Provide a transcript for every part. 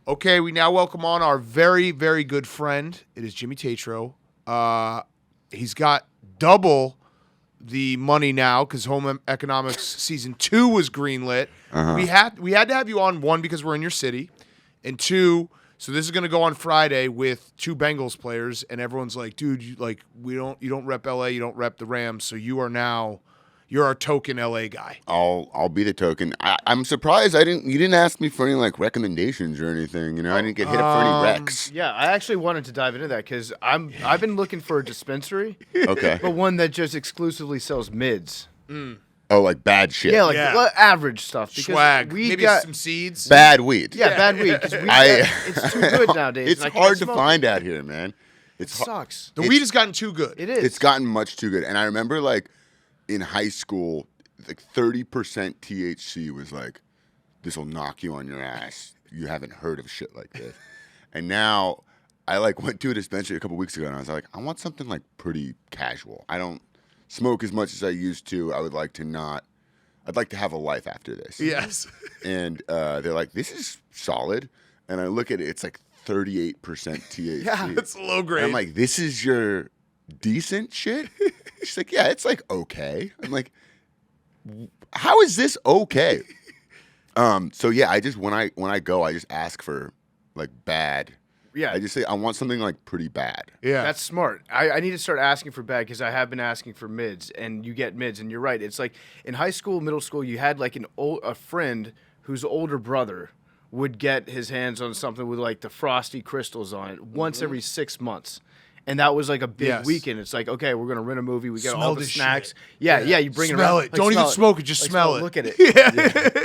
Okay, we now welcome on our very, very good friend. It is Jimmy Tatro. He's got double the money now because Home Economics Season 2 was greenlit. We had to have you on, one, because we're in your city, and two, so this is going to go on Friday with two Bengals players, and everyone's like, dude, you don't rep LA, you don't rep the Rams, so you're our token LA guy. I'll be the token. I'm surprised you didn't ask me for any like recommendations or anything. I didn't get hit up for any recs. Yeah, I actually wanted to dive into that because I've been looking for a dispensary, Okay. but one that just exclusively sells mids. Oh, like bad shit. Yeah, like average stuff. Because Swag, we maybe got some seeds. Bad weed. Yeah, bad weed. Because it's too good nowadays. It's hard to find out here, man. It sucks. The weed has gotten too good. It is. It's gotten much too good. And I remember like in high school, like 30% THC was like, this will knock you on your ass. You haven't heard of shit like this. And now I like went to a dispensary a couple weeks ago and I was like, I want something like pretty casual. I don't smoke as much as I used to. I'd like to have a life after this. Yes. And they're like, this is solid. And I look at it, it's like 38% THC. Yeah, it's low grade. And I'm like, this is your decent shit? She's like, yeah, it's like okay. I'm like, how is this okay? So yeah, I just when I go, I just ask for like bad. Yeah. I just say I want something like pretty bad. Yeah. That's smart. I need to start asking for bad because I have been asking for mids, and you get mids, and you're right. It's like in high school, middle school, you had like a friend whose older brother would get his hands on something with like the frosty crystals on it once every 6 months. And that was like a big weekend. It's like, okay, we're gonna rent a movie. We got Smell all the this snacks. shit. Yeah, you bring Smell it around. it. Don't even smoke it. Just smell it. Look at it. Yeah.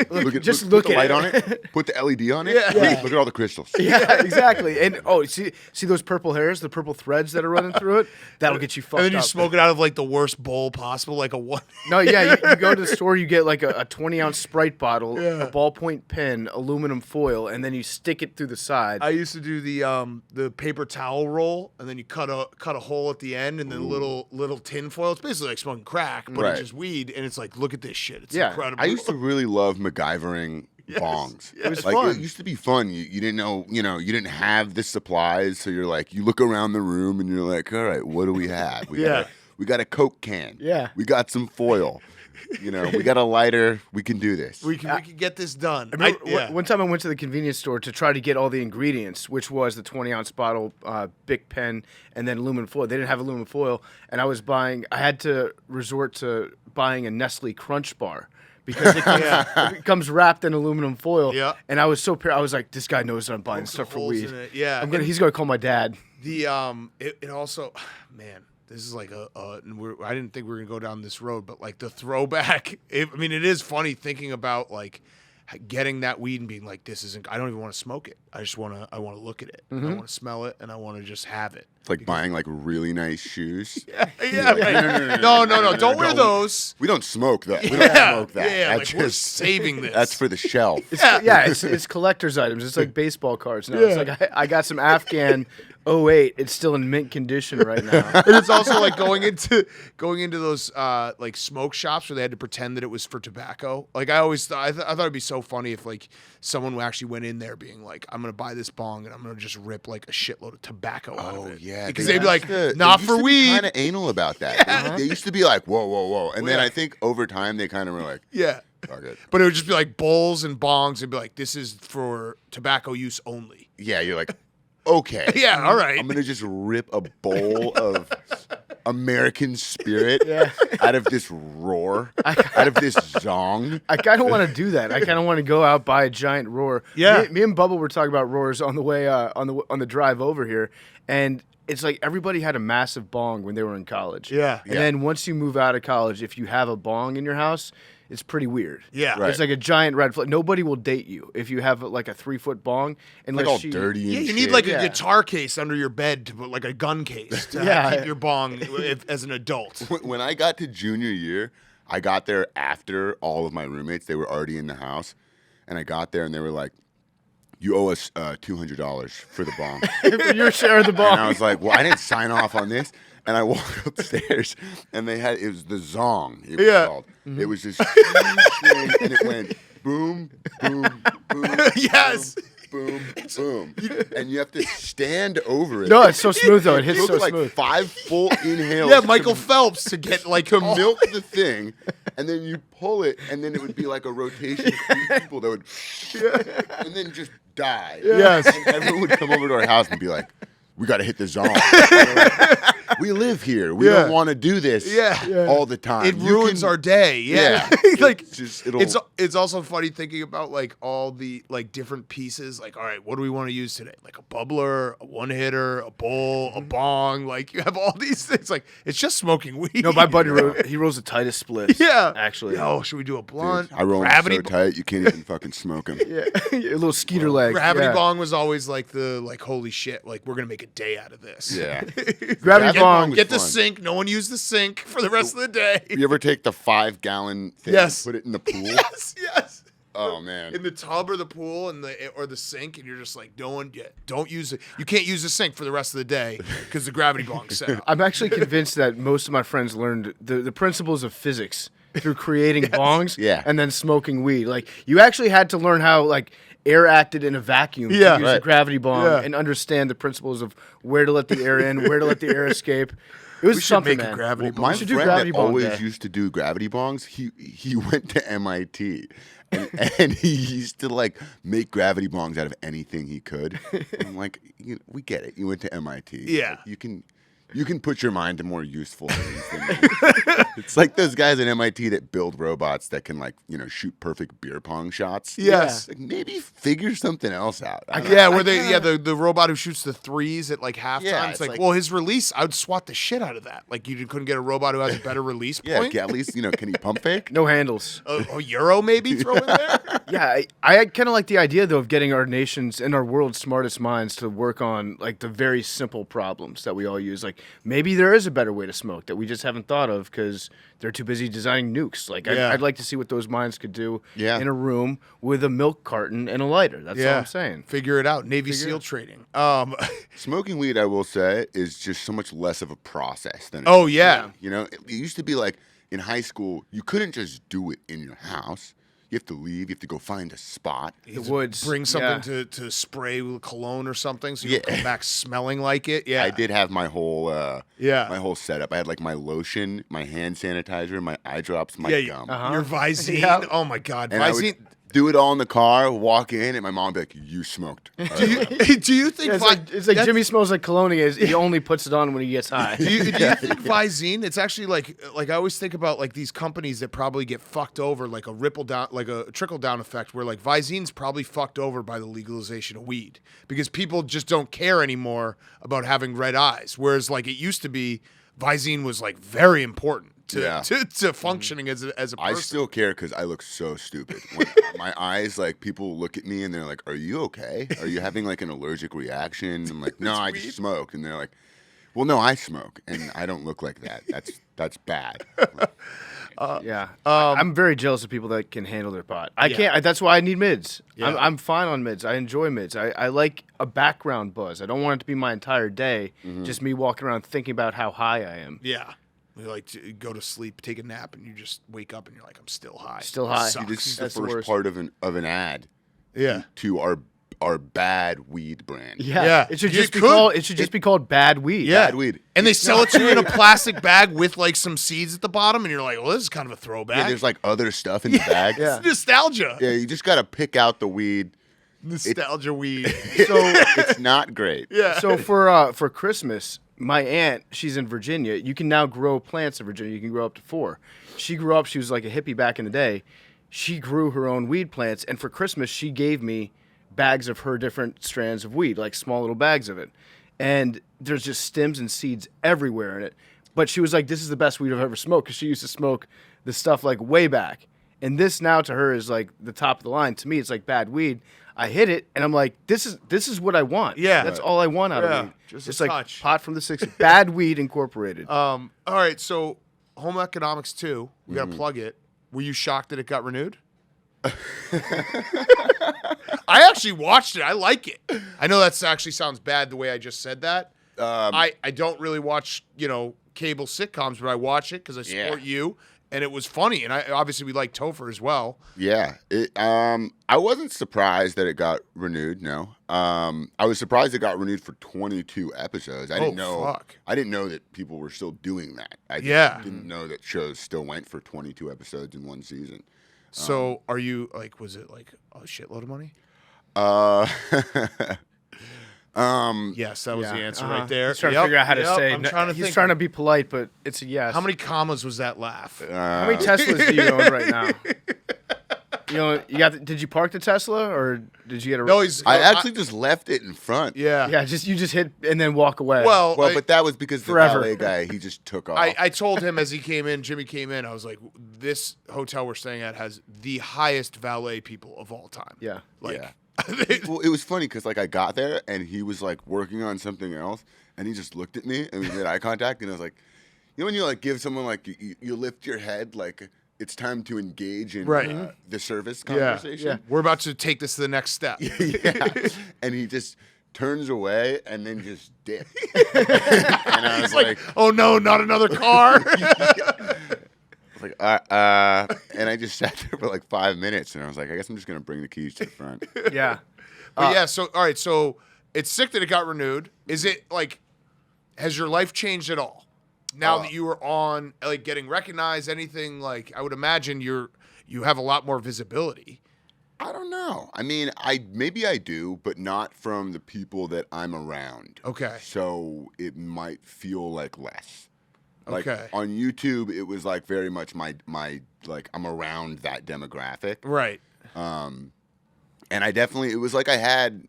Look Put the at light it. on it. Put the LED on it. Yeah. Look at all the crystals. Yeah, exactly. And see those purple hairs, the purple threads that are running through it? That'll get you fucked And then you up. smoke it out of like the worst bowl possible, like a one. No, yeah, you go to the store, you get like a 20-ounce Sprite bottle, a ballpoint pen, aluminum foil, and then you stick it through the side. I used to do the paper towel roll, and then you cut a hole at the end, and then little tin foil. It's basically like smoking crack, but Right. it's just weed, and it's like, look at this shit. It's Yeah. incredible. I used to really love MacGyvering bongs. It was like, fun. It used to be fun. You didn't know, you didn't have the supplies, so you're like, you look around the room and you're like, all right, what do we have? We got a Coke can. Yeah. We got some foil. We got a lighter. We can do this. we can get this done. I remember one time I went to the convenience store to try to get all the ingredients, which was the 20-ounce bottle, Bic pen, and then aluminum foil. They didn't have aluminum foil, and I had to resort to buying a Nestle Crunch bar because it comes wrapped in aluminum foil. Yeah. And I was I was like, this guy knows that I'm buying stuff for holes weed. in it. Yeah. He's gonna call my dad. It also, man, this is like I didn't think we were gonna go down this road, but like the throwback. It is funny thinking about like getting that weed and being like, this isn't. I don't even want to smoke it. I want to look at it. I want to smell it, and I want to just have it. It's like buying like really nice shoes. Yeah. Right. No. Don't wear those. We don't smoke that. We don't smoke that. Yeah, That's like we're saving this. That's for the shelf. It's collector's items. It's like baseball cards now. It's like I got some Afghan 08. It's still in mint condition right now. And it's also like going into those like smoke shops where they had to pretend that it was for tobacco. Like I always thought, I thought it'd be so funny if like someone actually went in there being like, I'm gonna buy this bong and I'm gonna just rip like a shitload of tobacco out of it. Yeah, because they'd be like, not for weed. Kind of anal about that. They used to be like, whoa, and then I think over time they kind of were like, Yeah. fuck it. But it would just be like bowls and bongs and be like, this is for tobacco use only. Yeah, you're like, okay. Yeah, all right. I'm gonna just rip a bowl of American Spirit out of this roar, out of this zong. I kind of want to do that. I kind of want to go out, buy a giant roar. Yeah. Me and Bubba were talking about roars on the way on the drive over here, and it's like everybody had a massive bong when they were in college. Yeah. And then once you move out of college, if you have a bong in your house, it's pretty weird. Yeah. Right. It's like a giant red flag. Nobody will date you if you have like a 3-foot bong. Unless Like all you, dirty and Yeah, you shit. need like a guitar case under your bed to put like a gun case to keep your bong as an adult. When I got to junior year, I got there after all of my roommates. They were already in the house. And I got there and they were like, you owe us $200 for the bong. Your share of the bong. And I was like, well, I didn't sign off on this. And I walk upstairs and it was the zong, it was called. It was this huge thing and it went boom, boom, boom. Yes. Boom. boom, boom, and you have to stand over it. No, it's so smooth though. It hits It so took like smooth. 5 full inhales. Yeah, Michael Phelps to get like to milk the thing, and then you pull it, and then it would be like a rotation of 3 people that would, and then just die. Yes. And everyone would come over to our house and be like, "We got to hit the zone. We live here. We Yeah. don't want to do this Yeah. all the time. It You ruins can- our day. Yeah. Like It's just- it'll- it's also funny thinking about like all the like different pieces. Like, all right, what do we want to use today? Like a bubbler, a one hitter, a bowl, a bong. Like you have all these things. Like it's just smoking weed. No, my buddy he rolls the tightest splits. Yeah. actually. Yo, should we do a blunt? Dude, I roll them gravity so tight you can't even fucking smoke them. Yeah, a little skeeter leg. Gravity yeah. bong was always like the like holy shit. Like we're gonna make a day out of this. Yeah. Gravity bong. was Get the fun. sink. No one use the sink for the rest of the day. You ever take the 5-gallon thing Yes. and put it in the pool? Yes. Oh man. In the tub or the pool and the sink, and you're just like, don't use it. You can't use the sink for the rest of the day because the gravity bong's set up. I'm actually convinced that most of my friends learned the principles of physics through creating bongs Yeah. and then smoking weed. Like you actually had to learn how like air acted in a vacuum Yeah. to use a Right. gravity bong Yeah. and understand the principles of where to let the air in, where to let the air escape. It was We should something, make a man. gravity My bong. should do friend gravity that bong always day. used to do gravity bongs, he went to MIT. And he used to like make gravity bongs out of anything he could. And I'm like, we get it. You went to MIT. Yeah. Like, you can put your mind to more useful things than me. It's like those guys at MIT that build robots that can like, shoot perfect beer pong shots. Yes. Like maybe figure something else out. I don't Yeah, know. where the robot who shoots the threes at like halftime. Yeah, it's it's like, like- well, his release, I would swat the shit out of that. Like you couldn't get a robot who has a better release Yeah, point. at least, can he pump fake? No handles. A euro maybe throw in there. Yeah, I kind of like the idea though of getting our nation's and our world's smartest minds to work on like the very simple problems that we all use. Like maybe there is a better way to smoke that we just haven't thought of because they're too busy designing nukes. Like Yeah. I'd like to see what those minds could do Yeah. in a room with a milk carton and a lighter. That's all I'm saying. Figure it out. Navy SEAL training. Smoking weed, I will say, is just so much less of a process than. Oh yeah. It used to be like in high school, you couldn't just do it in your house. You have to leave. You have to go find a spot. The woods. Bring something Yeah. to spray with cologne or something, so you Yeah. don't come back smelling like it. Yeah, I did have my whole Yeah. my whole setup. I had like my lotion, my hand sanitizer, my eye drops, my Yeah, gum. your Visine. Yeah. Oh my God, And I Visine. would do it all in the car, walk in, and my mom would be like, "You smoked." Do you think Yeah, it's like that's- Jimmy smells like cologne. He only puts it on when he gets high. Do you think Visine? It's actually like I always think about like these companies that probably get fucked over, like a trickle down effect, where like Visine's probably fucked over by the legalization of weed because people just don't care anymore about having red eyes, whereas like it used to be, Visine was like very important to functioning as a person. I still care because I look so stupid. When my eyes, like, people look at me and they're like, "Are you okay? Are you having like an allergic reaction?" I'm like, "No, I just smoked." And they're like, "Well, no, I smoke, and I don't look like that. That's bad." Yeah, I'm very jealous of people that can handle their pot. I can't. That's why I need mids. Yeah. I'm fine on mids. I enjoy mids. I like a background buzz. I don't want it to be my entire day, just me walking around thinking about how high I am. Yeah. You like to go to sleep, take a nap, and you just wake up and you're like, I'm still high. Still high. Sucks. This is That's the the first worst. part of an ad Yeah. to our bad weed brand. Yeah. It should You just be could- called. It should just be called bad weed. Yeah. Bad weed. And they sell it to you in a plastic bag with like some seeds at the bottom, and you're like, well, this is kind of a throwback. Yeah, there's like other stuff in the bag. Yeah. It's nostalgia. Yeah, you just gotta pick out the weed. Nostalgia weed. So It's not great. Yeah. So for Christmas, my aunt, she's in Virginia. You can now grow plants in Virginia. You can grow up to 4. She grew up. She was like a hippie back in the day. She grew her own weed plants, and for Christmas, she gave me bags of her different strands of weed, like small little bags of it. And there's just stems and seeds everywhere in it. But she was like, "This is the best weed I've ever smoked," because she used to smoke the stuff like way back. And this now to her is like the top of the line. To me, it's like bad weed. I hit it, and I'm like, this is what I want. Yeah. That's all I want out Yeah, of weed. just It's a like touch. pot from the 60s. Bad weed incorporated. All right. So Home Economics 2, we got to plug it. Were you shocked that it got renewed? I actually watched it. I like it. I know that actually sounds bad the way I just said that. I don't really watch, cable sitcoms, but I watch it because I support you. and it was funny. And obviously we like Topher as well. Yeah. I wasn't surprised that it got renewed. No. I was surprised it got renewed for 22 episodes. I didn't know. Fuck. I didn't know that people were still doing that. I just Yeah. didn't know that shows still went for 22 episodes in one season. So are you like? Was it like a shitload of money? Yes, that was the answer right there. He's trying to figure out how to say. I'm trying to think. He's trying to be polite, but it's a yes. How many commas was that laugh? How many Teslas do you own right now? Did you park the Tesla or did you get a? No, I actually just left it in front. Yeah. Yeah, you just hit and then walk away. Well, But that was because the Forever. valet guy, he just took off. I told him as he came in, Jimmy came in, I was like, this hotel we're staying at has the highest valet people of all time. yeah. Like, Yeah. Well, it was funny because like I got there and he was like working on something else, and he just looked at me and we made eye contact, and I was like, you know when you like give someone like you lift your head like it's time to engage in Right. the service yeah, conversation. we're about to take this to the next step. Yeah. And he just turns away and then just dipped. And I was like, Oh no, not another car. like, and I just sat there for like 5 minutes, and I was like, I guess I'm just gonna bring the keys to the front. Yeah. But yeah, so all right, so it's sick that it got renewed. Is it like, has your life changed at all now that you are on, like, getting recognized? Anything like? I would imagine you have a lot more visibility. I don't know. I mean, maybe I do, but not from the people that I'm around. Okay. So it might feel like less. Like Okay. on YouTube, it was like very much my like I'm around that demographic. Right. And I definitely, it was like I had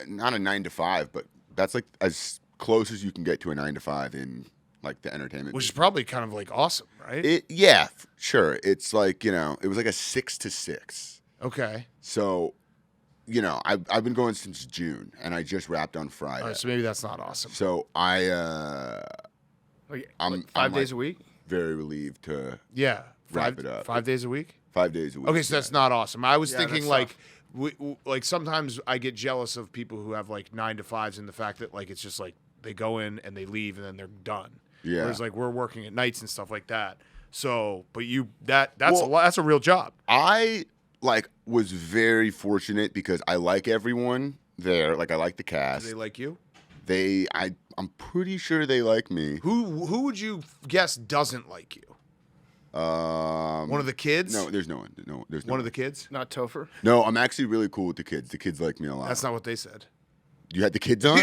not a 9 to 5, but that's like as close as you can get to a 9 to 5 in like the entertainment. Which is probably kind of like awesome, right? Yeah, sure. It's like, it was like a 6 to 6. Okay. So, I've been going since June, and I just wrapped on Friday. All right, so maybe that's not awesome. So I'm 5 days a week. very relieved to Yeah. Wrap it up. 5 days a week? 5 days a week. Okay, so that's not awesome. I was Yeah, thinking that's like, like sometimes I get jealous of people who have like 9 to 5s, and the fact that like it's just like they go in and they leave and then they're done. Yeah. Whereas like we're working at nights and stuff like that. So, but that's Well, that's a real job. I was very fortunate because I like everyone there. Like I like the Do cast. they like you? I'm pretty sure they like me. Who would you guess doesn't like you? One of the kids? No, there's no one. No, there's no One of the kids? Not Topher. No, I'm actually really cool with the kids. The kids like me a lot. That's not what they said. You had the kids on?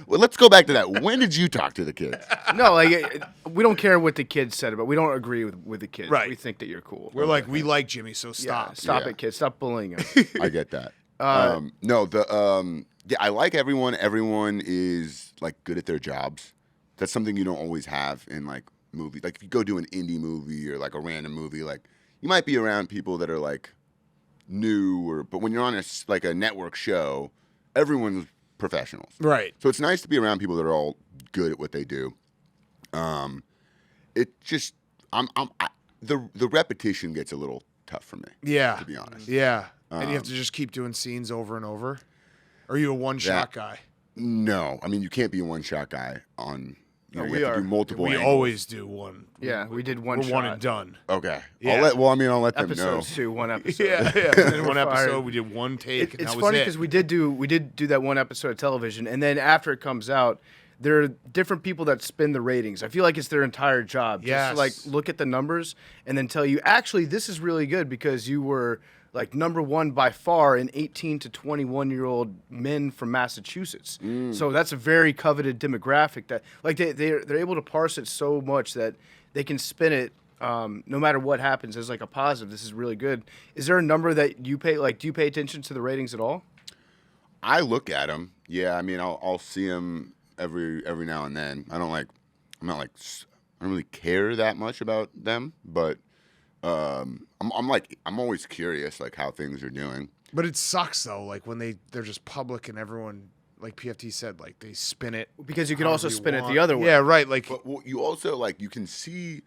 Well, let's go back to that. When did you talk to the kids? No, like we don't care what the kids said, but we don't agree with the kids. Right. We think that you're cool. We're like, we like Jimmy, so Yeah, stop. stop Yeah. it, kids. Stop bullying him. I get that. Yeah, I like everyone. Everyone is like good at their jobs. That's something you don't always have in like movies. Like if you go do an indie movie or like a random movie, like you might be around people that are like new, but when you're on like a network show, everyone's professionals. Right. So it's nice to be around people that are all good at what they do. It just the repetition gets a little tough for me. Yeah. To be honest. Yeah. And you have to just keep doing scenes over and over? Or are you a one-shot guy? No, I mean you can't be a one-shot guy on. You know, No, we you have to are. do multiple. We angles. always do one. Yeah, we did one We're shot. one and done. Okay. Yeah. I'll let them know. Episodes too, one episode. Yeah, yeah. In one We're fired. episode, we did one take, and It's that was funny it. because we did do that one episode of television, and then after it comes out, there are different people that spin the ratings. I feel like it's their entire job. Just to, like Yes. look at the numbers and then tell you, actually, this is really good because you were like number one by far in 18 to 21-year-old men from Massachusetts. So that's a very coveted demographic that like they're able to parse it so much that they can spin it no matter what happens as like a positive. This is really good. Is there a number that you pay? Like, do you pay attention to the ratings at all? I look at them. Yeah, I mean I'll see them every now and then. I don't really care that much about them, but I'm always curious like how things are doing. But it sucks, though, like when they're just public and everyone, like PFT said, like they spin it. Because you can however also you spin it want. the other way. Yeah, right. Like, But you also like you can see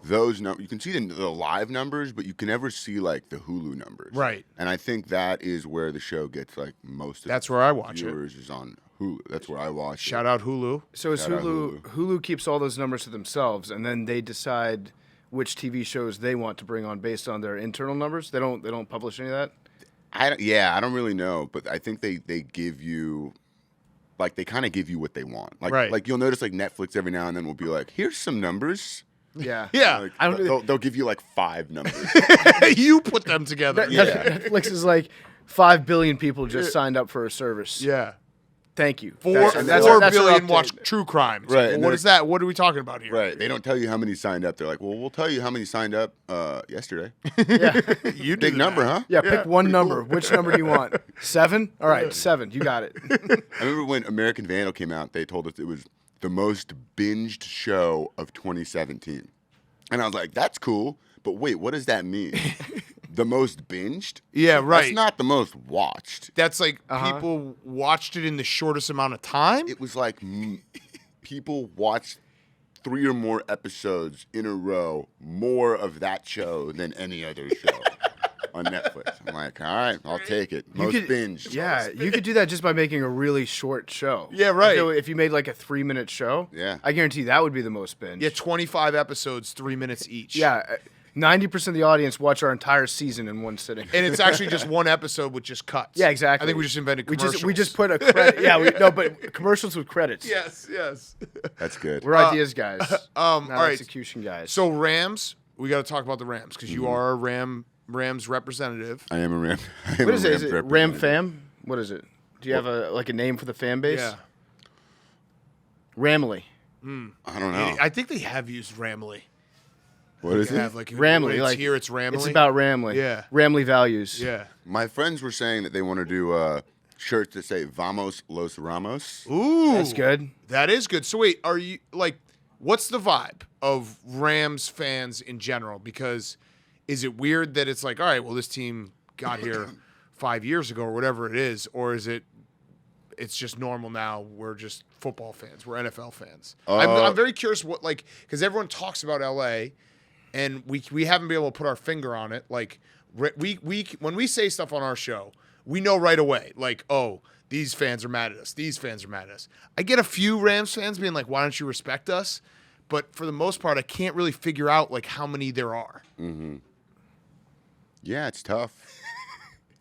those numbers. You can see the live numbers, but you can never see like the Hulu numbers. Right. And I think that is where the show gets like most of That's its where I watch it. viewers is on Hulu. That's where I watch. Shout out Hulu. So is Shout out Hulu? Hulu keeps all those numbers to themselves, and then they decide which TV shows they want to bring on based on their internal numbers. They don't publish any of that. I don't really know, but I think they give you, like, they kind of give you what they want. Like, Right. like you'll notice, like, Netflix every now and then will be like, here's some numbers. Yeah. Yeah. Like, they'll give you like 5 numbers. You put them together. Netflix is like 5 billion people just signed up for a service. Yeah. Thank you. 4 That's billion our billion update. watch true crimes. Right, Well, and what they're- is that? What are we talking about here? Right. They don't tell you how many signed up. They're like, well, we'll tell you how many signed up yesterday. Yeah. You do Big the number, math. huh? Yeah, pick one number. Which number do you want? 7? All right, 7. You got it. I remember when American Vandal came out, they told us it was the most binged show of 2017. And I was like, that's cool. But wait, what does that mean? The most binged? Yeah, right. That's not the most watched. That's like people watched it in the shortest amount of time. It was like people watched 3 or more episodes in a row, more of that show than any other show on Netflix. I'm like, all right, I'll take it. Most binged. Yeah, you could do that just by making a really short show. Yeah, right. If you made like a 3-minute show, Yeah. I guarantee that would be the most binge. Yeah, 25 episodes, 3 minutes each. Yeah, 90% of the audience watch our entire season in one sitting. And it's actually just one episode with just cuts. Yeah, exactly. I think we just invented commercials. We just put a credit. Yeah, no, but commercials with credits. Yes. That's good. We're ideas guys, all not right. execution guys. So Rams, we got to talk about the Rams because you are a Rams representative. I am a Ram. What is it? Is it Ram Fam? What is it? Do you have a name for the fan base? Yeah. Ramley. I don't know. I think they have used Ramley. What is They it? have like Ramley, when it's like here it's Ramley. It's about Ramley. Yeah. Ramley values. Yeah. My friends were saying that they want to do shirts that say "Vamos Los Ramos." Ooh, That's good. That is good. So wait, are you like, what's the vibe of Rams fans in general? Because is it weird that it's like, all right, well, this team got here 5 years ago or whatever it is, or is it? It's just normal now. We're just football fans. We're NFL fans. I'm very curious what because everyone talks about LA, and we haven't been able to put our finger on it. Like we when we say stuff on our show, we know right away. Like, oh, these fans are mad at us. These fans are mad at us. I get a few Rams fans being like, why don't you respect us? But for the most part, I can't really figure out like how many there are. Yeah, it's tough.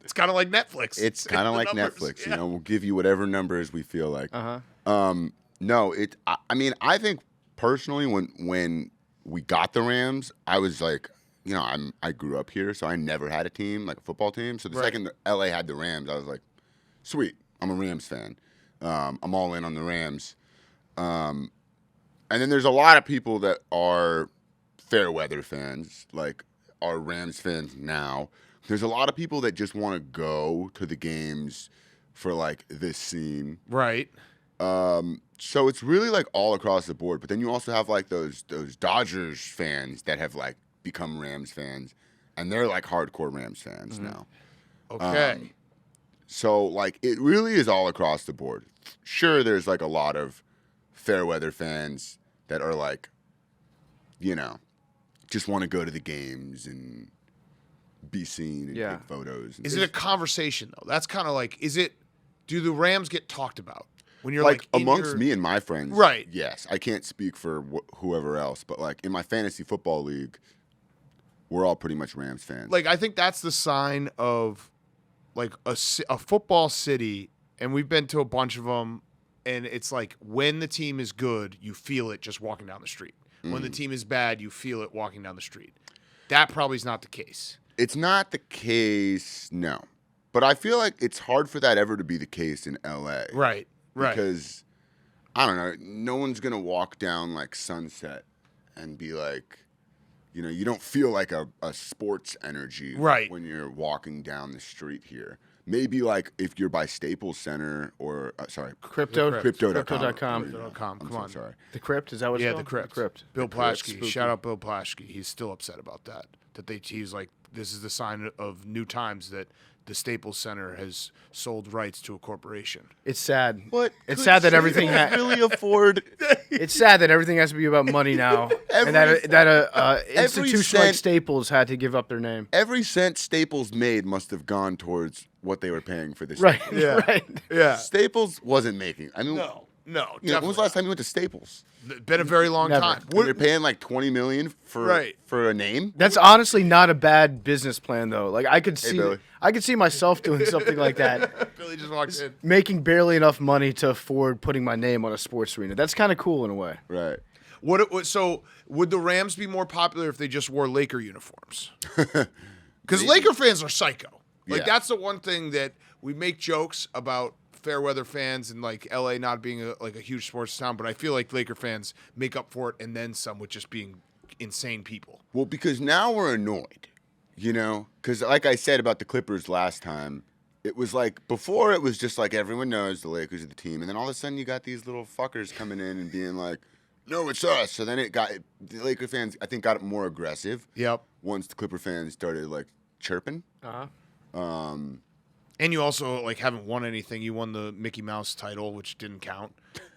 It's kind of like Netflix. It's kind of The like numbers, Netflix. yeah. You know, we'll give you whatever numbers we feel like. Uh-huh. No, I mean, I think personally, when we got the Rams, I was like, you know, I grew up here, so I never had a team, like a football team. So the second that LA had the Rams, I was like, sweet, I'm a Rams fan. I'm all in on the Rams. And then there's a lot of people that are fair weather fans, like are Rams fans now. There's a lot of people that just want to go to the games for like this scene. Right. So it's really like all across the board. But then you also have like those Dodgers fans that have like become Rams fans, and they're like hardcore Rams fans now. Okay. So like it really is all across the board. Sure, there's like a lot of fair weather fans that are like, you know, just want to go to the games and be seen and take photos. And Is it a conversation though? That's kind of like, do the Rams get talked about when you're like in amongst your- me and my friends? Right. Yes, I can't speak for whoever else, but like in my fantasy football league, we're all pretty much Rams fans. Like I think that's the sign of like a football city, and we've been to a bunch of them, and it's like when the team is good, you feel it just walking down the street. When the team is bad, you feel it walking down the street. That probably is not the case. It's not the case, no. But I feel like it's hard for that ever to be the case in LA. Right. Because, I don't know, no one's going to walk down like Sunset and be like, you know, you don't feel like a sports energy when you're walking down the street here. Maybe like if you're by Staples Center or, Crypto.com. Crypto.com. Come on. Sorry. The Crypt, is that what it's Yeah, called? the Crypt. Crypt. Bill The Crypt, Plaschke. spooky. Shout out Bill Plaschke. He's still upset about that. He's like, this is the sign of new times that the Staples Center has sold rights to a corporation. It's sad. What? It's Could sad that everything Staples really afford It's sad that everything has to be about money now, and that every institution like cent- Staples had to give up their name. every cent Staples made must have gone towards what they were paying for this. Right. Yeah. Right. Yeah. Staples wasn't making. I mean, No. you know, when was the last time you went to Staples? Been a very long Never. time. When they're paying like $20 million for a name. That's honestly not a bad business plan, though. Like I could see, Billy. I could see myself doing something like that, Billy just walked in. making barely enough money to afford putting my name on a sports arena. That's kind of cool in a way. Right. So would the Rams be more popular if they just wore Laker uniforms? Because Laker fans are psycho. Like Yeah. that's the one thing that we make jokes about fair weather fans and like LA not being a huge sports town, but I feel like Laker fans make up for it and then some with just being insane people. Well, because now we're annoyed, you know? Because like I said about the Clippers last time, it was like, before it was just like everyone knows the Lakers are the team. And then all of a sudden you got these little fuckers coming in and being like, no, it's us. So then the Laker fans, I think, got it more aggressive. Yep. Once the Clipper fans started like chirping. And you also like haven't won anything. You won the Mickey Mouse title, which didn't count.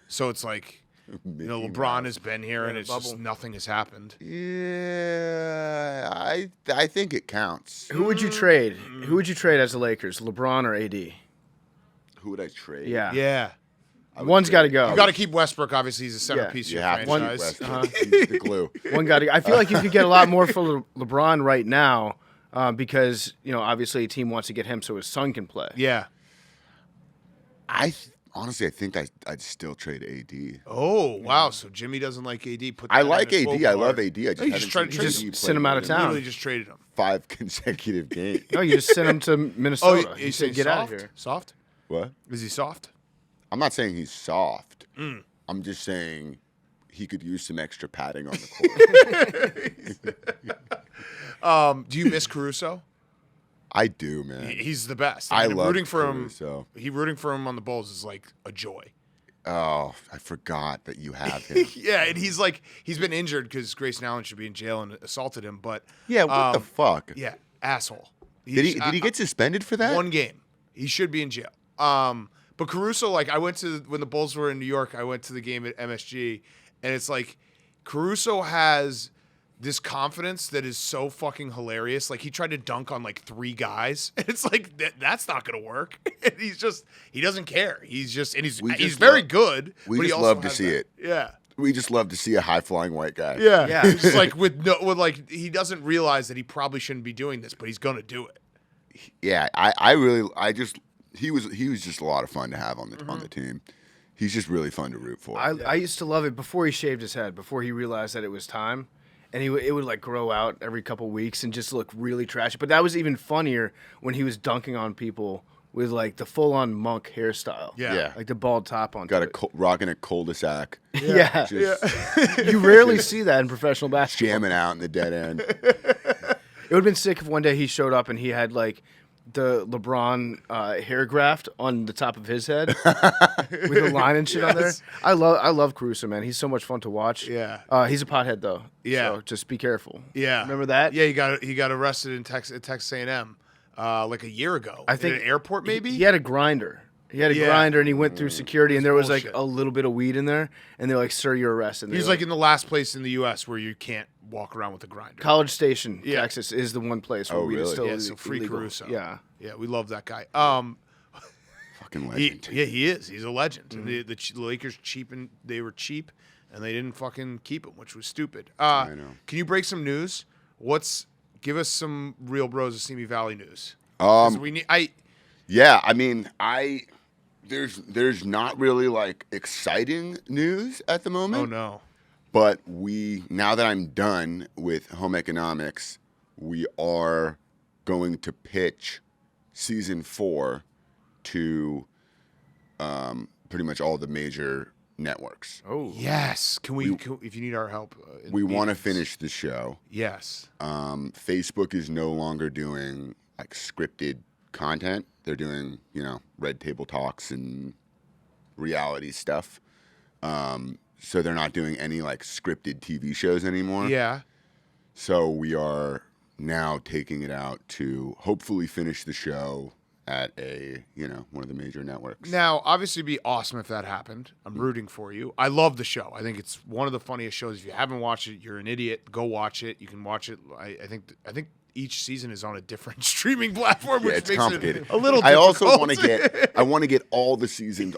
So it's like, you know, Mickey LeBron Mouse. has been here and it's just bubble. nothing has happened. Yeah, I think it counts. Who would you trade? Who would you trade as the Lakers, LeBron or AD? Who would I trade? Yeah. Yeah. One's got to go. You got to keep Westbrook. Obviously, he's a centerpiece You of have your to franchise. keep Westbrook. He's the glue. One got to. I feel like you could get a lot more for LeBron right now because you know obviously a team wants to get him so his son can play. Yeah. Honestly, I think I'd still trade AD. Oh wow! So Jimmy doesn't like AD. Put I that in like his AD. I folklore. love AD. I just No, you haven't just tried to seen trade AD him. play Send him out of more than town. Literally just traded him. 5 consecutive games. No, you just sent him to Minnesota. Oh, you you said say get soft? out of here. Soft? What? Is he soft? I'm not saying he's soft. I'm just saying he could use some extra padding on the court. Do you miss Caruso? I do, man. He's the best. I mean, love rooting for Caruso. him. Rooting for him on the Bulls is like a joy. Oh, I forgot that you have him. Yeah, and he's been injured because Grayson Allen should be in jail and assaulted him. But Yeah, what the fuck? yeah, asshole. Did he get suspended for that? one game? He should be in jail. But Caruso, like I went to when the Bulls were in New York, I went to the game at MSG, and it's like Caruso has this confidence that is so fucking hilarious. Like he tried to dunk on like 3 guys. And it's like that's not gonna work. And he doesn't care. He's very good. we but he just also love to has see that- it. Yeah. We just love to see a high flying white guy. Yeah. Yeah. It's just like with like he doesn't realize that he probably shouldn't be doing this, but he's gonna do it. Yeah, he was just a lot of fun to have on the team. He's just really fun to root for. I used to love it before he shaved his head, before he realized that it was time. And it would like grow out every couple weeks and just look really trashy. But that was even funnier when he was dunking on people with like the full on monk hairstyle. Yeah. Yeah. Like the bald top on. Got rocking a cul-de-sac, Yeah. just You rarely see that in professional basketball. jamming out in the dead end. It would have been sick if one day he showed up and he had like the LeBron hair graft on the top of his head with a line and shit on there. Yes. I love Caruso, man. He's so much fun to watch. Yeah. He's a pothead though. Yeah. So just be careful. Yeah. Remember that? Yeah, he got arrested in Texas A&M like a year ago. I think at an airport maybe. He had a grinder. He had a Yeah. grinder and he went through security and there was bullshit. like a little bit of weed in there and they're like, "Sir, you're arrested." And He's they're like in the last place in the U.S. where you can't walk around with a grinder. College Station, Yeah. Texas is the one place where Oh, weed is really? still Yeah, so free illegal. Caruso. Yeah. Yeah, we love that guy. Fucking legend. He is. He's a legend. Mm-hmm. The Lakers they were cheap, and they didn't fucking keep him, which was stupid. I know. Can you break some news? Give us some real bros of Simi Valley news. 'Cause we need. Yeah, I mean, there's not really like exciting news at the moment. Oh no. But now that I'm done with home economics, we are going to pitch season 4 to pretty much all the major networks. Oh. Yes. If you need our help, in We want to meetings. finish the show. Yes. Facebook is no longer doing like scripted content. They're doing, Red Table Talks and reality stuff. So they're not doing any like scripted TV shows anymore. Yeah. So we are now taking it out to hopefully finish the show at a one of the major networks. Now, obviously, it'd be awesome if that happened. I'm rooting for you. I love the show. I think it's one of the funniest shows. If you haven't watched it, you're an idiot. Go watch it. You can watch it. I think each season is on a different streaming platform, which it's makes complicated. it a little. I also difficult. want to get all the seasons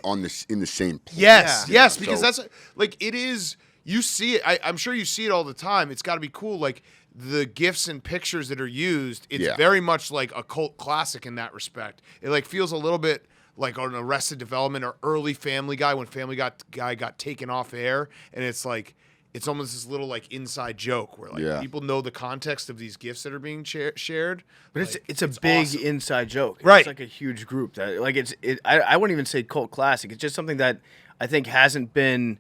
in the same place. Yes, because So- that's like it is. You see it. I'm sure you see it all the time. It's got to be cool. Like the GIFs and pictures that are used. It's very much like a cult classic in that respect. It like feels a little bit like an Arrested Development or early Family Guy when Family Guy got taken off air, and it's like. It's almost this little like inside joke where like people know the context of these gifts that are being shared. But like, it's a big awesome. inside joke. Right. It's like a huge group that like I wouldn't even say cult classic. It's just something that I think hasn't been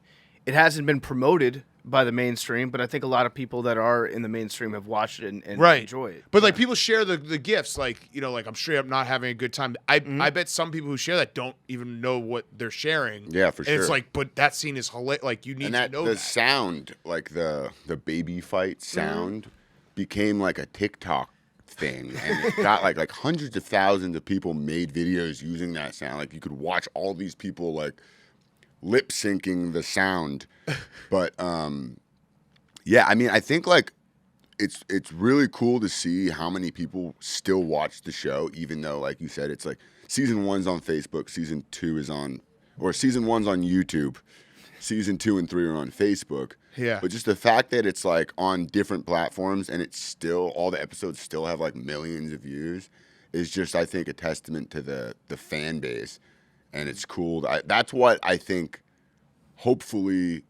promoted by the mainstream, but I think a lot of people that are in the mainstream have watched it and enjoy it. But like people share the gifts, like like I'm straight up not having a good time. I bet some people who share that don't even know what they're sharing. Yeah, for and sure. It's like, but that scene is hilarious. Like you need and to know the that. sound, like the baby fight sound, became like a TikTok thing, and it got like hundreds of thousands of people made videos using that sound. Like you could watch all these people like lip syncing the sound, but yeah, I mean, I think like it's really cool to see how many people still watch the show, even though, like you said, it's like season 1's on Facebook, season 1's on YouTube, season 2 and 3 are on Facebook. Yeah. But just the fact that it's like on different platforms and it's still all the episodes still have like millions of views is just, I think, a testament to the fan base. And it's cool. That's what I think hopefully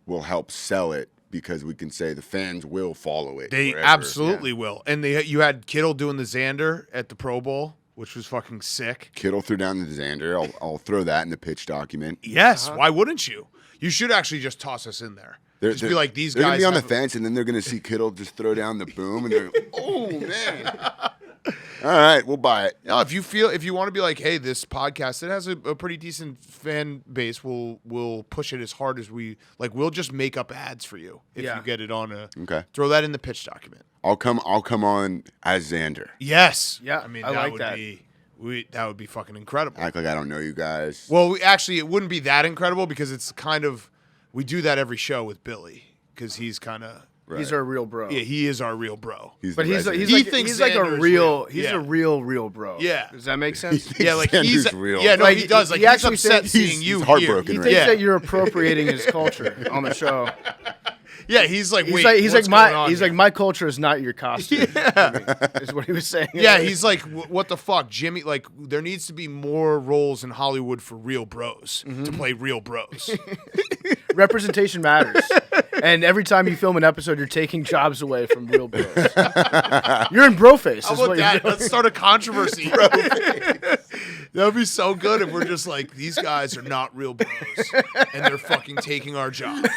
will help sell it, because we can say the fans will follow it. They forever. absolutely will. And you had Kittle doing the Xander at the Pro Bowl, which was fucking sick. Kittle threw down the Xander. I'll throw that in the pitch document. Yes. Why wouldn't you? You should actually just toss us in there. Just be like, these they're guys gonna be on the have- fence, and then they're gonna see Kittle just throw down the boom, and they're oh man. All right, we'll buy it. No, if you want to be like, hey, this podcast, it has a pretty decent fan base, we'll push it as hard as we like. We'll just make up ads for you if you get it on a. Okay. Throw that in the pitch document. I'll come on as Xander. Yes. Yeah, I mean, I that like would that. be that would be fucking incredible. Act like I don't know you guys. Well, actually, it wouldn't be that incredible because it's kind of we do that every show with Billy because he's kind of. Right. He's our real bro. Yeah, he is our real bro. But he's like Xander a is real real. a real bro. Yeah. Does that make sense? Yeah, like Xander's he's real. Yeah, no, Like, he does. Like he he's actually upset thinks seeing you he's heartbroken here. right He thinks now. that you're appropriating his culture on the show. Yeah, he's like, He's wait, like, what's going on here? my culture is not your costume. Is what he was saying. Yeah, he's like, what the fuck, Jimmy? Like, there needs to be more roles in Hollywood for real bros to play real bros. Representation matters. And every time you film an episode, you're taking jobs away from real bros. You're in bro face. How is about what that? you're doing. Let's start a controversy. That would be so good if we're just like, these guys are not real bros, and they're fucking taking our jobs.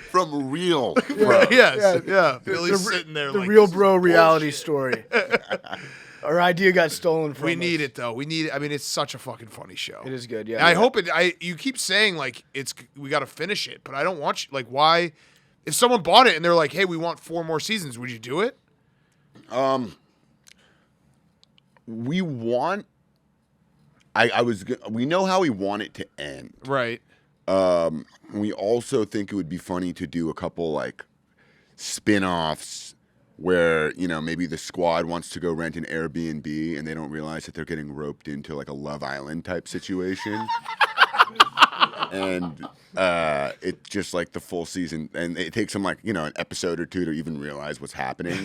From real, bro. Yes, yeah. Billy's sitting there The like, real this is bro reality bullshit. story. Our idea got stolen from We us. need it though. We need it. I mean, it's such a fucking funny show. It is good, yeah. And I Yeah. hope it. You keep saying like we got to finish it, but I don't want you. Like, why? If someone bought it and they're like, "Hey, we want 4 more seasons," would you do it? We want. We know how we want it to end. Right. We also think it would be funny to do a couple like spin-offs where, maybe the squad wants to go rent an Airbnb and they don't realize that they're getting roped into like a Love Island type situation. And it's just like the full season, and it takes them like an episode or 2 to even realize what's happening.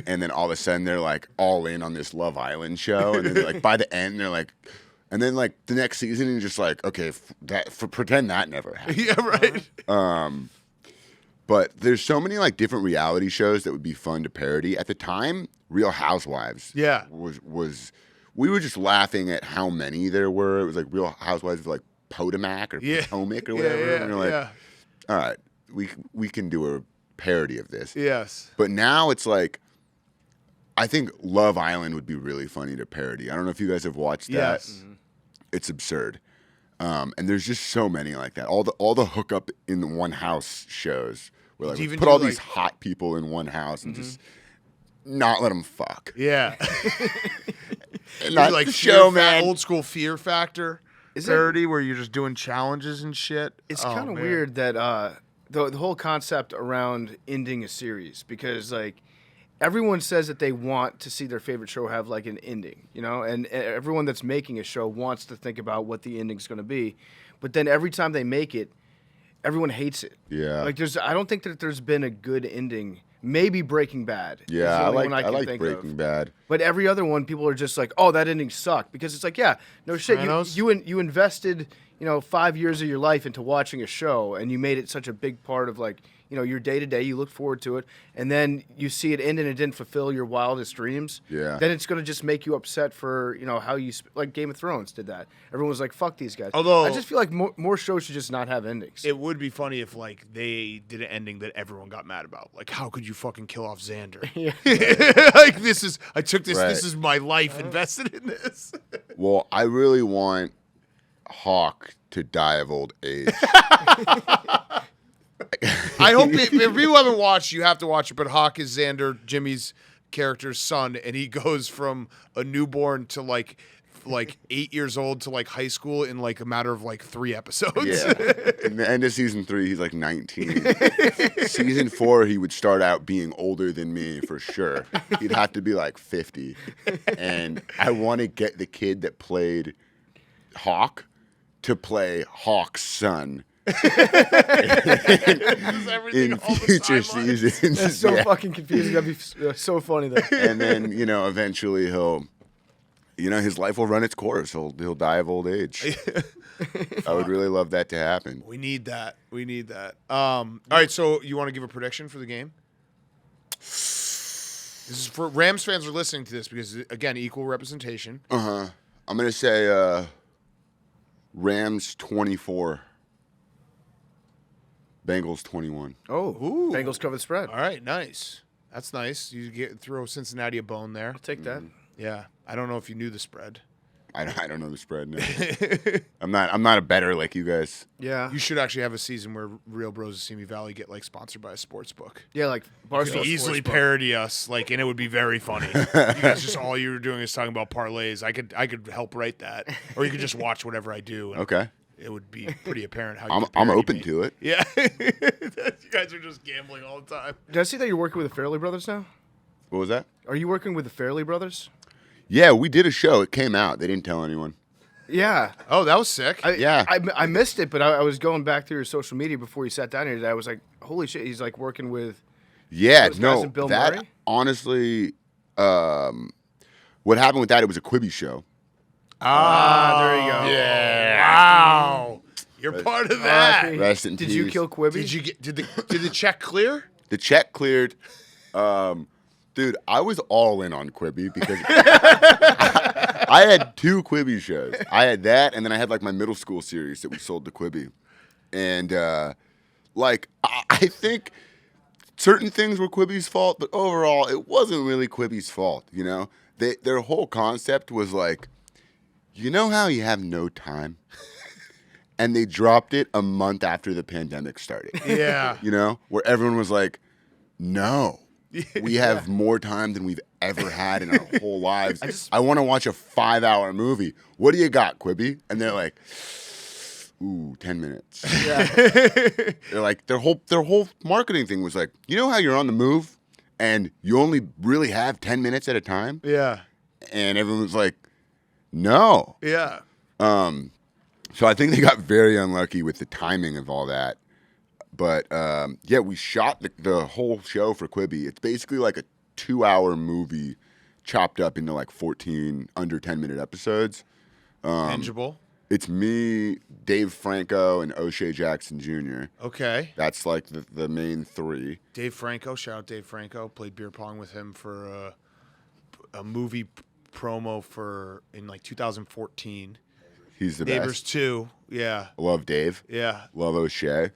And then all of a sudden they're like all in on this Love Island show, and then like by the end they're like, and then like the next season you're just like, okay, pretend that never happened. Yeah. Right. But there's so many like different reality shows that would be fun to parody. At the time, Real Housewives was we were just laughing at how many there were. It was like Real Housewives of like Potomac or Potomac or whatever. Yeah, and we're like, all right, we can do a parody of this. Yes. But now it's like, I think Love Island would be really funny to parody. I don't know if you guys have watched that. Yes. It's absurd. And there's just so many like that. All the hookup in the one house shows where like Even put do, all like- these hot people in one house and just not let them fuck. Yeah. Not like the show, man. old school Fear Factor Is it- parody where you're just doing challenges and shit. It's Oh, kind of man. weird that the whole concept around ending a series, because like everyone says that they want to see their favorite show have like an ending, you know, and everyone that's making a show wants to think about what the ending's going to be, but then every time they make it, everyone hates it. Yeah. Like I don't think that there's been a good ending. Maybe Breaking Bad. is the Yeah, I only like one can I like think Breaking of. Bad. But every other one, people are just like, "Oh, that ending sucked," because it's like, yeah, no shit. Sopranos? You invested, 5 years of your life into watching a show, and you made it such a big part of like, your day to day. You look forward to it, and then you see it end and it didn't fulfill your wildest dreams. Yeah. Then it's gonna just make you upset for how you like Game of Thrones did that. Everyone was like, "Fuck these guys." Although- I just feel like more shows should just not have endings. It would be funny if like they did an ending that everyone got mad about. Like, how could you fucking kill off Xander? Yeah. Like I took this. Right. This is my life invested in this. Well, I really want Hawk to die of old age. I hope if you haven't watched, you have to watch it. But Hawk is Xander, Jimmy's character's son, and he goes from a newborn to like 8 years old to like high school in like a matter of like 3 episodes. Yeah. In the end of season 3, he's like 19. Season 4, he would start out being older than me for sure. He'd have to be like 50. And I want to get the kid that played Hawk to play Hawk's son Everything in all the future timelines. seasons. That's so Yeah. fucking confusing. That'd be so funny though. And then, eventually he'll, his life will run its course. He'll die of old age. I would really love that to happen. We need that. All right, so you want to give a prediction for the game? This is for Rams fans are listening to this because again, equal representation. I'm going to say Rams 24. Bengals 21. Oh, Ooh. Bengals cover the spread. All right, nice. That's nice. You throw Cincinnati a bone there. I'll take that. Yeah, I don't know if you knew the spread. I don't know the spread. No. I'm not a bettor like you guys. Yeah. You should actually have a season where Real Bros of Simi Valley get like sponsored by a sports book. Yeah, like You Barstool could easily Sports. parody us, like, and it would be very funny. You guys just all you were doing is talking about parlays. I could help write that, or you could just watch whatever I do. And Okay. it would be pretty apparent how. I'm open to it. Yeah, you guys are just gambling all the time. Did I see that you're working with the Fairley Brothers now? What was that? Are you working with the Fairley Brothers? Yeah, we did a show. It came out. They didn't tell anyone. Yeah. Oh, that was sick. Yeah. I missed it, but I was going back through your social media before you sat down here today. I was like, holy shit, he's like working with. Yeah, Those guys no. and Bill That Murray? honestly, what happened with that? It was a Quibi show. There you go. Yeah. Wow. You're part of that. RIP. Rest in Did you peace. kill Quibi? Did the check clear? The check cleared. Dude, I was all in on Quibi because I had 2 Quibi shows. I had that, and then I had like my middle school series that we sold to Quibi. And I think certain things were Quibi's fault, but overall, it wasn't really Quibi's fault. Their whole concept was like, how you have no time, and they dropped it a month after the pandemic started. Yeah. Where everyone was like, no. We have more time than we've ever had in our whole lives. I want to watch a 5-hour movie. What do you got, Quibi? And they're like, ooh, 10 minutes. Yeah. They're like, their whole marketing thing was like, how you're on the move and you only really have 10 minutes at a time? Yeah. And everyone was like, no. Yeah. So I think they got very unlucky with the timing of all that. But yeah, we shot the whole show for Quibi. It's basically like a 2-hour movie chopped up into like 14 under 10-minute episodes. Tangible. It's me, Dave Franco, and O'Shea Jackson Jr. Okay. That's like the main 3. Dave Franco. Shout out Dave Franco. Played beer pong with him for a movie promo in like 2014. He's the Neighbors best. 2. Yeah. Love Dave. Yeah. Love O'Shea.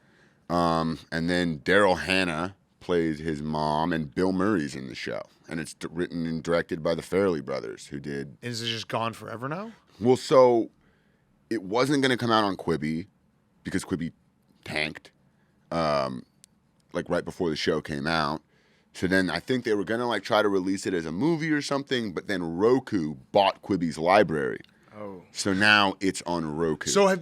And then Daryl Hannah plays his mom, and Bill Murray's in the show. And it's written and directed by the Farrelly brothers, who did... Is it just gone forever now? Well, so it wasn't going to come out on Quibi because Quibi tanked, like right before the show came out. So then I think they were gonna like try to release it as a movie or something, but then Roku bought Quibi's library. Oh. So now it's on Roku. So are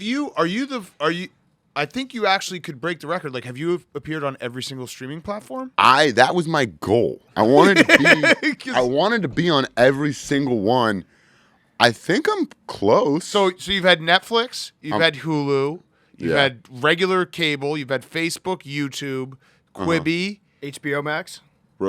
you? I think you actually could break the record. Like, have you appeared on every single streaming platform? That was my goal. I wanted to be on every single one. I think I'm close. So you've had Netflix, you've had Hulu, you've had regular cable, you've had Facebook, YouTube, Quibi. HBO Max.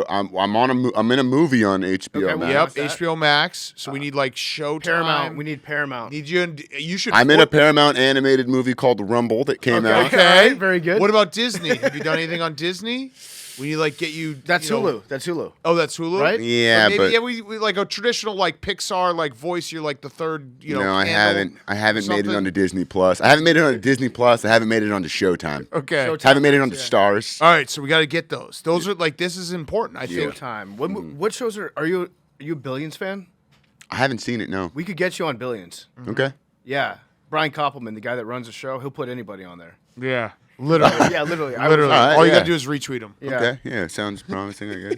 I'm in a movie on HBO Okay, Max. Yep, that? HBO Max. So we need like Showtime. Paramount. We need Paramount. You should. I'm in a Paramount animated movie called Rumble that came out. Okay, All right, very good. What about Disney? Have you done anything on Disney? We need like get you. That's you know- Hulu. That's Hulu. Oh, that's Hulu, Right? Yeah, but we like a traditional like Pixar like voice. You're like the third. no, I candle haven't made it something? onto Disney Plus. I haven't made it onto Disney Plus. I haven't made it onto Showtime. Okay. Showtime. Haven't made it onto Yeah. Stars. All right, so we got to get those. Those are like this is important. I think. Showtime. What shows are you a Billions fan? I haven't seen it. No. We could get you on Billions. Okay. Yeah. Brian Koppelman, the guy that runs the show, he'll put anybody on there. Yeah, literally. Yeah, literally. Literally. All right, All you yeah. got to do is retweet them. Yeah. Okay. Yeah. Sounds promising. I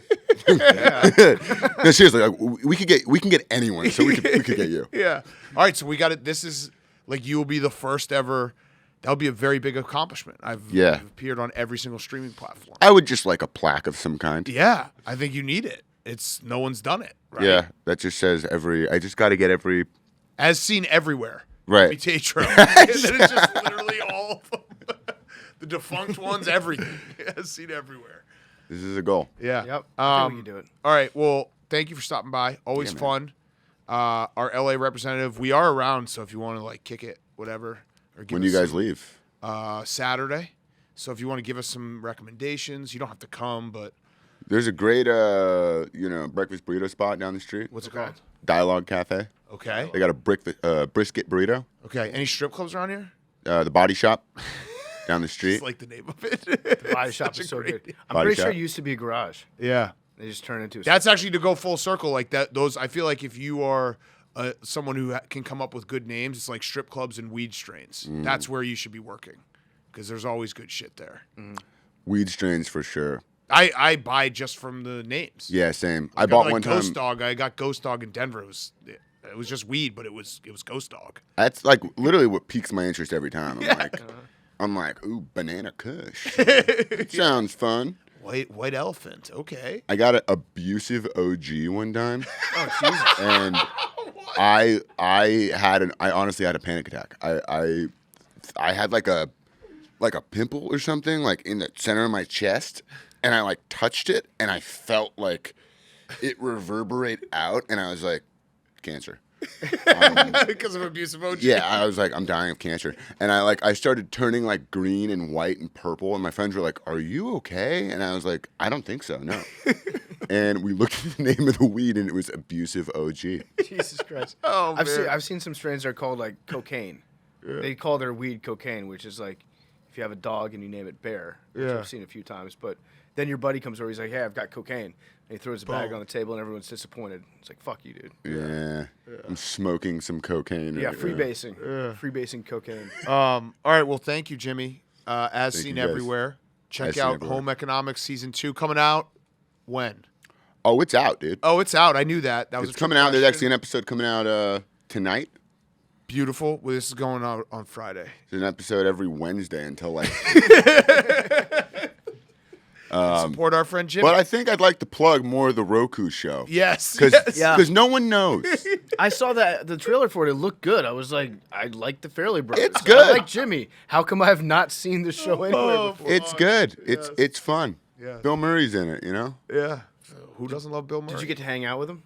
guess. No, seriously. Like, we can get anyone. So we could get you. Yeah. All right, so we got it. This is like you will be the first ever. That would be a very big accomplishment. I've appeared on every single streaming platform. I would just like a plaque of some kind. Yeah, I think you need it. It's no one's done it. Right? Yeah. That just says I just got to get every. As seen everywhere. Right. Tatro. And then it's just literally all of them. The defunct ones, everything. As seen everywhere. This is a goal. Yeah. Yep. I think we can do it. All right. Well, thank you for stopping by. Always man. fun. Our LA representative. We are around, so if you want to like kick it, whatever. Or give When do us you guys some- leave? Saturday. So if you want to give us some recommendations, you don't have to come, but There's a great breakfast burrito spot down the street. what's it Okay. called? Dialogue Cafe. Okay. They got a brisket burrito. Okay. Any strip clubs around here? The Body Shop down the street. It's like the name of it. The body shop Such is a so great- good. I'm Body pretty sure shop. it used to be a garage. Yeah. They just turned into a That's actually to go full circle like that. Those I feel like if you are someone who can come up with good names, it's like strip clubs and weed strains. That's where you should be working because there's always good shit there. Weed strains for sure. I buy just from the names. Yeah, same. I Like, bought like one time. Ghost Dog. I got Ghost Dog in Denver. It was just weed, but it was Ghost Dog. That's like literally what piques my interest every time. I'm like, ooh, banana kush. Sounds fun. White elephant. Okay. I got an abusive OG one time, Oh, Jesus. and I honestly had a panic attack. I had like a pimple or something like in the center of my chest, and I like touched it, and I felt like it reverberate out, and I was like, cancer. Because of abusive OG. Yeah, I was like, I'm dying of cancer, and I started turning like green and white and purple, and my friends were like, "Are you okay?" And I was like, "I don't think so, no." And we looked at the name of the weed, and it was abusive OG. Jesus Christ. Oh, man. I've seen some strains that are called like cocaine. They call their weed cocaine, which is like if you have a dog and you name it Bear, which Yeah. I've seen a few times. But then your buddy comes over, he's like, "Hey, I've got cocaine." And he throws a bag Boom. on the table, and everyone's disappointed. It's like, "Fuck you, dude." Yeah, I'm smoking some cocaine. Yeah, right now. freebasing cocaine. All right. Well, thank you, Jimmy. As Thank seen you, guys. everywhere. Check As Seen out Everywhere. Home Economics Season 2 coming out. When? Oh, it's out, dude. Oh, it's out. I knew that. That was It's a trick coming out. There's question. actually an episode coming out tonight. Beautiful. Well, this is going out on Friday. There's an episode every Wednesday until like. Support our friend Jimmy. But I think I'd like to plug more of the Roku show. yes. Because yes. Yeah. no one knows. I saw the trailer for it. It looked good. I was like, I like the Fairley Brothers. It's good. I like Jimmy. How come I have not seen the show anywhere before? It's good. It's fun. Yes. Bill Murray's in it, you know? Yeah. Who doesn't love Bill Murray? Did you get to hang out with him?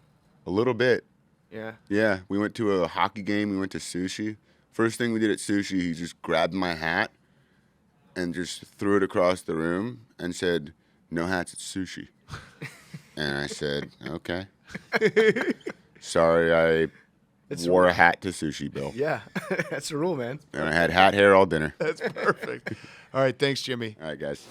A little bit. Yeah. Yeah. We went to a hockey game. We went to sushi. First thing we did at sushi, he just grabbed my hat and just threw it across the room and said, "No hats at sushi." And I said, "Okay." Sorry, I wore a hat to sushi, Bill. Yeah. That's the rule, man. And I had hat hair all dinner. That's perfect. All right. Thanks, Jimmy. All right, guys.